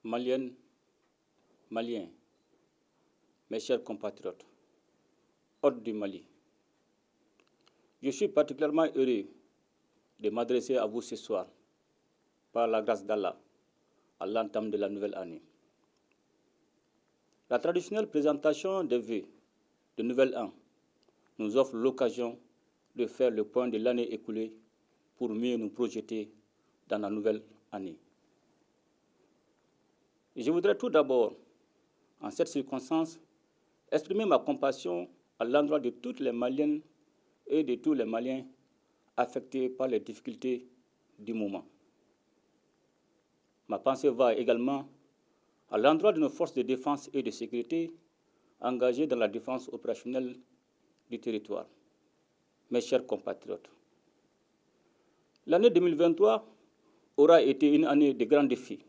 Maliennes, Maliens, mes chers compatriotes, hôtes du Mali, je suis particulièrement heureux de m'adresser à vous ce soir, par la grâce d'Allah, à l'entame de la nouvelle année. La traditionnelle présentation des vœux de Nouvel An nous offre l'occasion de faire le point de l'année écoulée pour mieux nous projeter dans la nouvelle année. Je voudrais tout d'abord, en cette circonstance, exprimer ma compassion à l'endroit de toutes les Maliennes et de tous les Maliens affectés par les difficultés du moment. Ma pensée va également à l'endroit de nos forces de défense et de sécurité engagées dans la défense opérationnelle du territoire. Mes chers compatriotes, l'année 2023 aura été une année de grands défis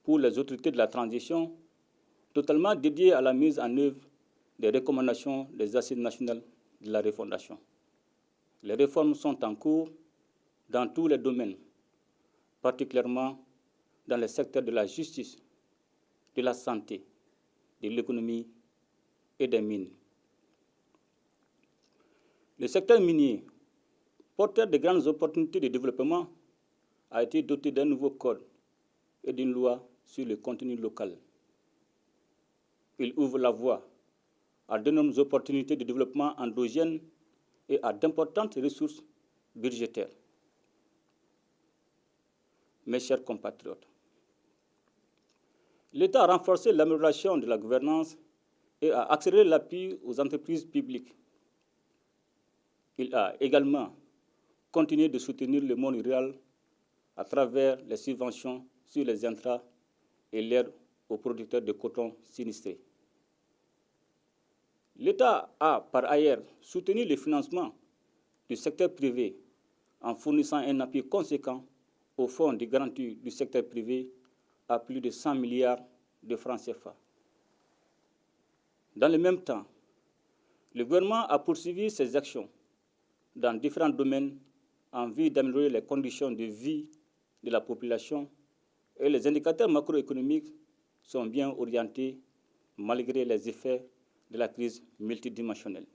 pour les autorités de la transition, totalement dédiée à la mise en œuvre des recommandations des Assises nationales de la refondation. Les réformes sont en cours dans tous les domaines, particulièrement dans les secteurs de la justice, de la santé, de l'économie et des mines. Le secteur minier, porteur de grandes opportunités de développement, a été doté d'un nouveau code et d'une loi sur le contenu local. Il ouvre la voie à d'énormes opportunités de développement endogène et à d'importantes ressources budgétaires. Mes chers compatriotes, l'État a renforcé l'amélioration de la gouvernance et a accéléré l'appui aux entreprises publiques. Il a également continué de soutenir le monde rural à travers les subventions sur les intrants et l'aide aux producteurs de coton sinistrés. L'État a par ailleurs soutenu le financement du secteur privé en fournissant un appui conséquent au fonds de garantie du secteur privé à plus de 100 milliards de francs CFA. Dans le même temps, le gouvernement a poursuivi ses actions dans différents domaines en vue d'améliorer les conditions de vie de la population et les indicateurs macroéconomiques sont bien orientés malgré les effets de la crise multidimensionnelle.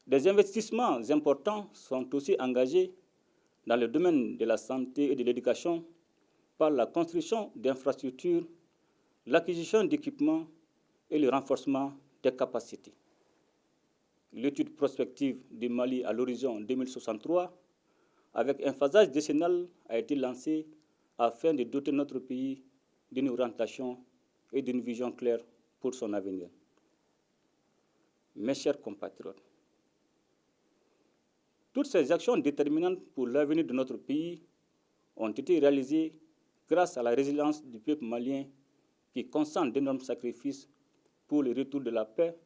Des investissements importants sont aussi engagés dans le domaine de la santé et de l'éducation par la construction d'infrastructures, l'acquisition d'équipements et le renforcement des capacités. L'étude prospective du Mali à l'horizon 2063, avec un phasage décennal, a été lancée afin de doter notre pays d'une orientation et d'une vision claire pour son avenir. Mes chers compatriotes, toutes ces actions déterminantes pour l'avenir de notre pays ont été réalisées grâce à la résilience du peuple malien qui consent d'énormes sacrifices pour le retour de la paix,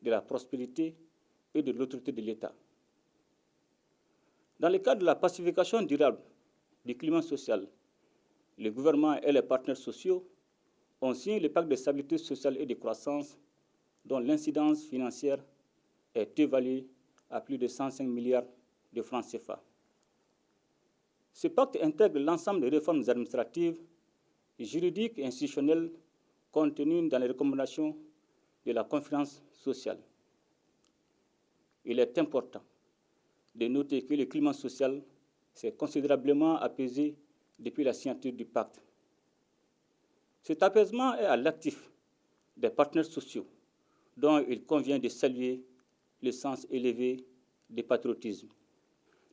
de la prospérité et de l'autorité de l'État. Dans le cadre de la pacification durable du climat social, le gouvernement et les partenaires sociaux ont signé le pacte de stabilité sociale et de croissance dont l'incidence financière est évaluée à plus de 105 milliards de francs CFA. Ce pacte intègre l'ensemble des réformes administratives, juridiques et institutionnelles contenues dans les recommandations de la conférence sociale. Il est important de noter que le climat social s'est considérablement apaisé depuis la signature du pacte. Cet apaisement est à l'actif des partenaires sociaux, dont il convient de saluer le sens élevé du patriotisme.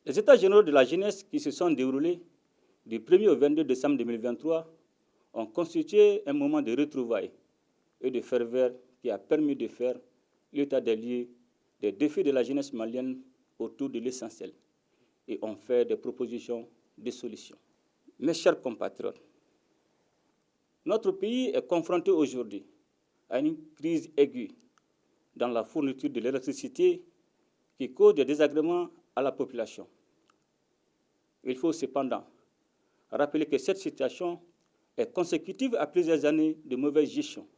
Les États généraux de la jeunesse qui se sont déroulés du 1er au 22 décembre 2023 ont constitué un moment de retrouvailles et de ferveur qui a permis de faire l'état des lieux des défis de la jeunesse malienne autour de l'essentiel et ont fait des propositions de solutions. Mes chers compatriotes, notre pays est confronté aujourd'hui à une crise aiguë dans la fourniture de l'électricité qui cause des désagréments à la population. Il faut cependant rappeler que cette situation est consécutive à plusieurs années de mauvaise gestion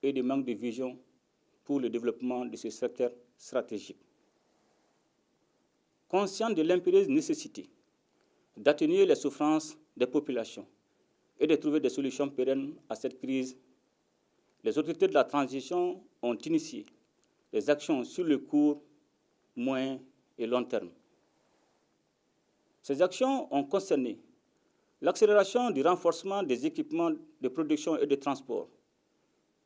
et de manque de vision pour le développement de ce secteur stratégique. Conscient de l'impérieuse nécessité d'atténuer les souffrances des populations, et de trouver des solutions pérennes à cette crise, les autorités de la transition ont initié des actions sur le court, moyen et long terme. Ces actions ont concerné l'accélération du renforcement des équipements de production et de transport,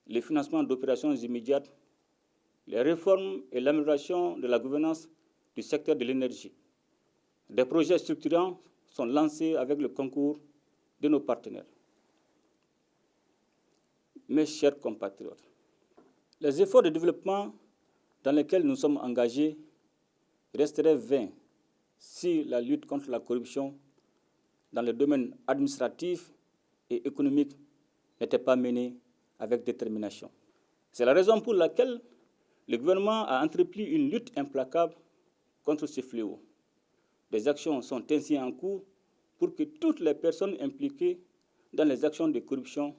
le financement d'opérations immédiates, les réformes et l'amélioration de la gouvernance du secteur de l'énergie. Des projets structurants sont lancés avec le concours de nos partenaires. Mes chers compatriotes, les efforts de développement dans lesquels nous sommes engagés resteraient vains si la lutte contre la corruption dans le domaine administratif et économique n'était pas menée avec détermination. C'est la raison pour laquelle le gouvernement a entrepris une lutte implacable contre ce fléau. Des actions sont ainsi en cours pour que toutes les personnes impliquées dans les actions de corruption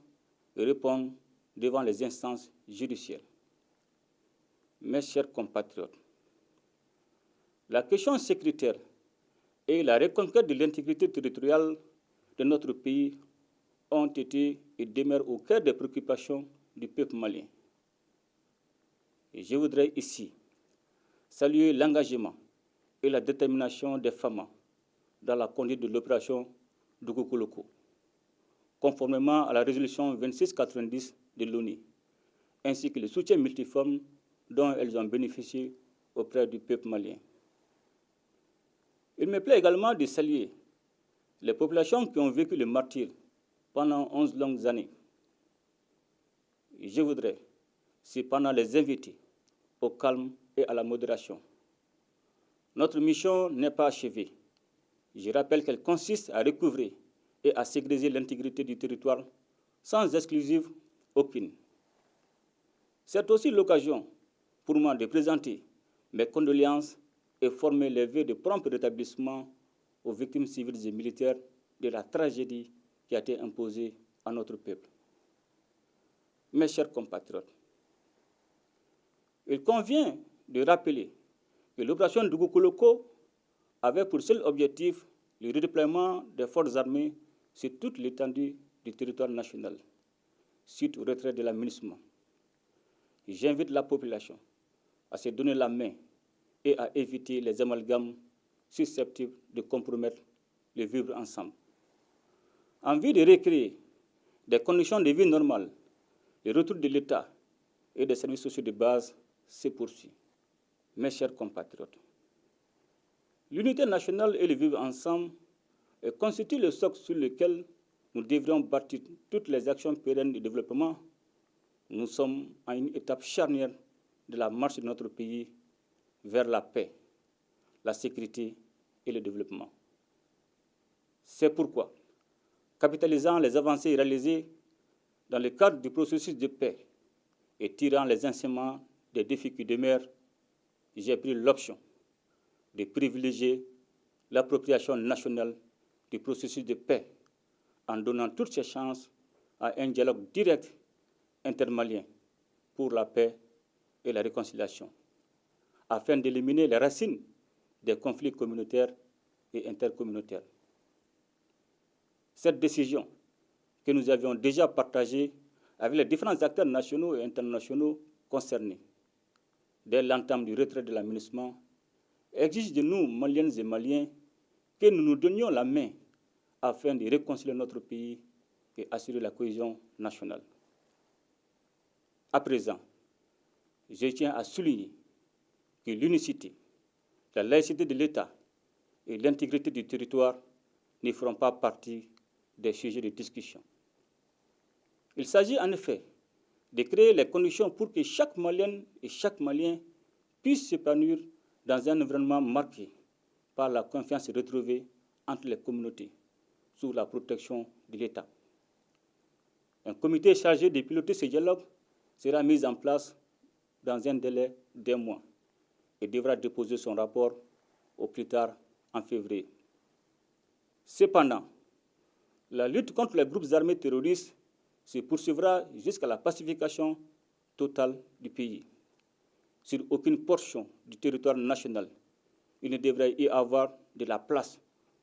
répondent devant les instances judiciaires. Mes chers compatriotes, la question sécuritaire et la reconquête de l'intégrité territoriale de notre pays ont été et demeurent au cœur des préoccupations du peuple malien. Et je voudrais ici saluer l'engagement et la détermination des femmes dans la conduite de l'opération Dougoukoulokou, conformément à la résolution 2690 de l'ONU, ainsi que le soutien multiforme dont elles ont bénéficié auprès du peuple malien. Il me plaît également de saluer les populations qui ont vécu le martyre pendant 11 longues années. Je voudrais cependant les inviter au calme et à la modération. Notre mission n'est pas achevée. Je rappelle qu'elle consiste à recouvrer et à sécuriser l'intégrité du territoire sans exclusive aucune. C'est aussi l'occasion pour moi de présenter mes condoléances et former les vœux de prompt rétablissement aux victimes civiles et militaires de la tragédie qui a été imposée à notre peuple. Mes chers compatriotes, il convient de rappeler que l'opération Dougoukoulokou avait pour seul objectif le redéploiement des forces armées sur toute l'étendue du territoire national, suite au retrait de la MINUSMA. J'invite la population à se donner la main et à éviter les amalgames susceptibles de compromettre le vivre ensemble. En vue de recréer des conditions de vie normales, le retour de l'État et des services sociaux de base se poursuit. Mes chers compatriotes, l'unité nationale et le vivre ensemble constituent le socle sur lequel nous devrions bâtir toutes les actions pérennes de développement. Nous sommes à une étape charnière de la marche de notre pays vers la paix, la sécurité et le développement. C'est pourquoi, capitalisant les avancées réalisées dans le cadre du processus de paix et tirant les enseignements des défis qui demeurent, j'ai pris l'option de privilégier l'appropriation nationale du processus de paix en donnant toutes ses chances à un dialogue direct intermalien pour la paix et la réconciliation, afin d'éliminer les racines des conflits communautaires et intercommunautaires. Cette décision, que nous avions déjà partagée avec les différents acteurs nationaux et internationaux concernés, dès l'entame du retrait de la MINUSMA, exige de nous, Maliennes et Maliens, que nous nous donnions la main afin de réconcilier notre pays et assurer la cohésion nationale. À présent, je tiens à souligner que l'unicité, la laïcité de l'État et l'intégrité du territoire ne feront pas partie des sujets de discussion. Il s'agit en effet de créer les conditions pour que chaque Malienne et chaque Malien puisse s'épanouir dans un environnement marqué par la confiance retrouvée entre les communautés sous la protection de l'État. Un comité chargé de piloter ce dialogue sera mis en place dans un délai d'1 mois et devra déposer son rapport au plus tard en février. Cependant, la lutte contre les groupes armés terroristes se poursuivra jusqu'à la pacification totale du pays. Sur aucune portion du territoire national, il ne devrait y avoir de la place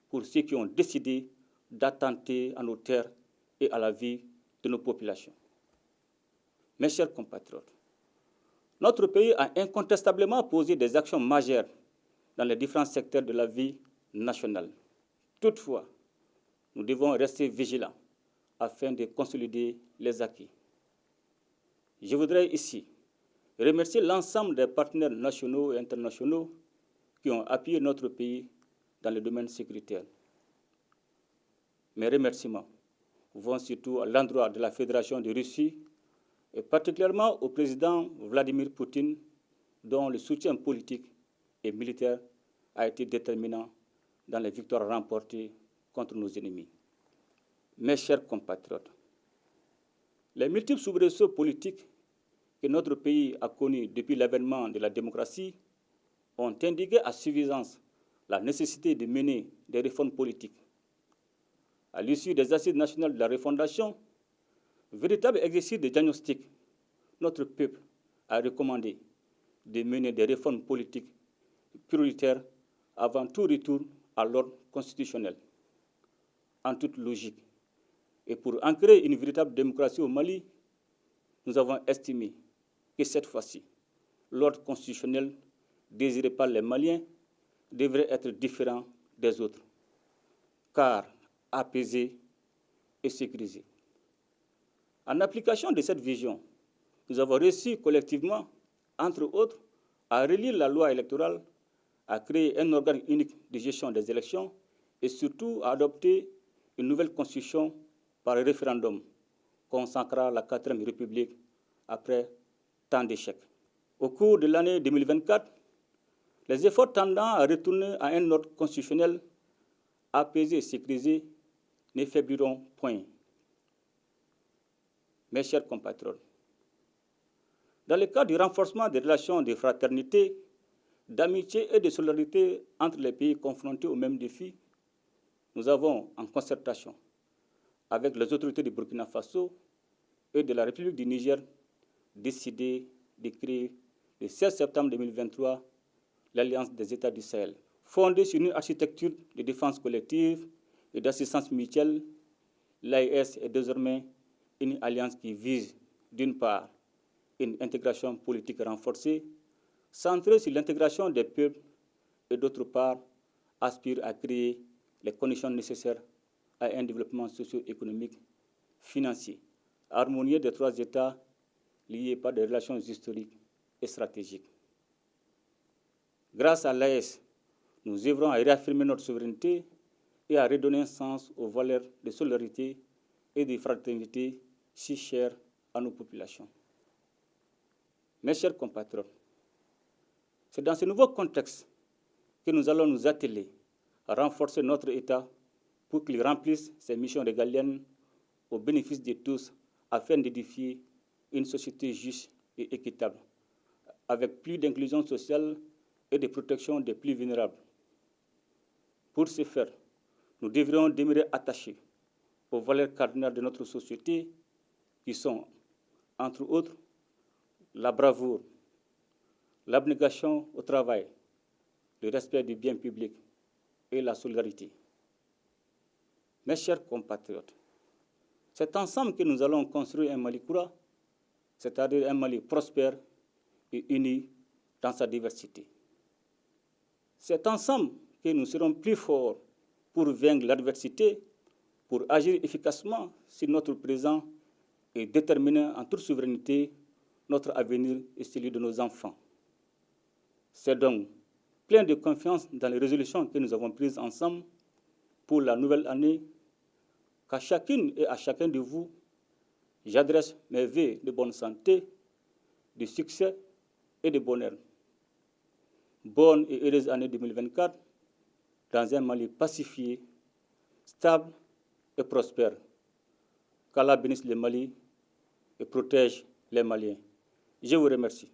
pour ceux qui ont décidé d'attenter à nos terres et à la vie de nos populations. Mes chers compatriotes, notre pays a incontestablement posé des actions majeures dans les différents secteurs de la vie nationale. Toutefois, nous devons rester vigilants afin de consolider les acquis. Je voudrais ici remercier l'ensemble des partenaires nationaux et internationaux qui ont appuyé notre pays dans le domaine sécuritaire. Mes remerciements vont surtout à l'endroit de la Fédération de Russie et particulièrement au président Vladimir Poutine, dont le soutien politique et militaire a été déterminant dans les victoires remportées contre nos ennemis. Mes chers compatriotes, les multiples soubresauts politiques que notre pays a connus depuis l'avènement de la démocratie ont indiqué à suffisance la nécessité de mener des réformes politiques. À l'issue des assises nationales de la refondation, véritable exercice de diagnostic, notre peuple a recommandé de mener des réformes politiques prioritaires avant tout retour à l'ordre constitutionnel. En toute logique, et pour ancrer une véritable démocratie au Mali, nous avons estimé que cette fois-ci, l'ordre constitutionnel désiré par les Maliens devrait être différent des autres, car apaisé et sécurisé. En application de cette vision, nous avons réussi collectivement, entre autres, à relire la loi électorale, à créer un organe unique de gestion des élections et surtout à adopter une nouvelle constitution par référendum consacrant la 4e République après tant d'échecs. Au cours de l'année 2024, les efforts tendant à retourner à un ordre constitutionnel apaisé et sécurisé ne faibliront point. Mes chers compatriotes, dans le cadre du renforcement des relations de fraternité, d'amitié et de solidarité entre les pays confrontés aux mêmes défis, nous avons, en concertation avec les autorités du Burkina Faso et de la République du Niger, décidé de créer le 16 septembre 2023 l'Alliance des États du Sahel. Fondée sur une architecture de défense collective et d'assistance mutuelle, l'AES est désormais une alliance qui vise, d'une part, une intégration politique renforcée, centrée sur l'intégration des peuples, et d'autre part, aspire à créer les conditions nécessaires à un développement socio-économique, financier, harmonieux des 3 États liés par des relations historiques et stratégiques. Grâce à l'AES, nous œuvrons à réaffirmer notre souveraineté et à redonner un sens aux valeurs de solidarité et de fraternité si chères à nos populations. Mes chers compatriotes, c'est dans ce nouveau contexte que nous allons nous atteler à renforcer notre État pour qu'il remplisse ses missions régaliennes au bénéfice de tous afin d'édifier une société juste et équitable, avec plus d'inclusion sociale et de protection des plus vulnérables. Pour ce faire, nous devrions demeurer attachés aux valeurs cardinales de notre société qui sont, entre autres, la bravoure, l'abnégation au travail, le respect du bien public et la solidarité. Mes chers compatriotes, c'est ensemble que nous allons construire un Mali Koura, c'est-à-dire un Mali prospère et uni dans sa diversité. C'est ensemble que nous serons plus forts pour vaincre l'adversité, pour agir efficacement sur notre présent et déterminer en toute souveraineté notre avenir et celui de nos enfants. C'est donc plein de confiance dans les résolutions que nous avons prises ensemble pour la nouvelle année qu'à chacune et à chacun de vous, j'adresse mes vœux de bonne santé, de succès et de bonheur. Bonne et heureuse année 2024 dans un Mali pacifié, stable et prospère. Qu'Allah bénisse le Mali et protège les Maliens. Je vous remercie.